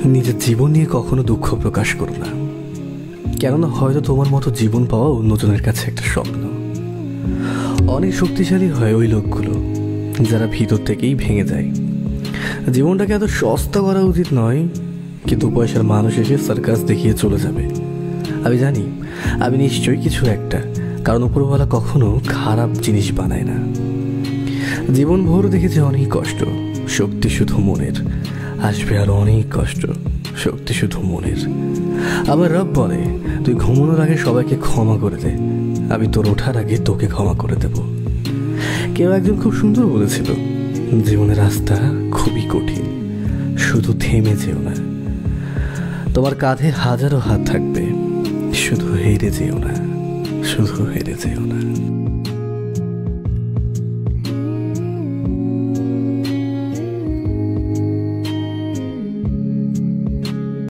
নিজের জীবন নিয়ে কখনো দুঃখ প্রকাশ করো না, কেননা হয়তো তোমার মতো জীবন পাওয়া অন্যজনের কাছে একটা স্বপ্ন। অনেক শক্তিশালী হয় ওই লোকগুলো যারা ভিতর থেকেই ভেঙে যায়। জীবনটাকে এত সস্তা করা উচিত নয়, কিন্তু পয়সার মানুষ এসে সার্কাস দেখিয়ে চলে যাবে। আমি জানি আমি নিশ্চয়ই কিছু একটা, কারণ উপরওয়ালা কখনো খারাপ জিনিস বানায় না। জীবন ভোর দেখেছে অনেক কষ্ট, শক্তি শুধু মনের। আসবে আর অনেক কষ্ট, শক্তি শুধু মনের। আবার রব বলে, তুই ঘুমানোর আগে সবাইকে ক্ষমা করে দে, আমি তোর ওঠার আগে তোকে ক্ষমা করে দেব। কেউ একজন খুব সুন্দর বলেছিল, জীবনের রাস্তা খুবই কঠিন, শুধু থেমে যেও না। তোমার কাঁধে হাজারো হাত থাকবে, শুধু হেরে যেও না, শুধু হেরে যেও না।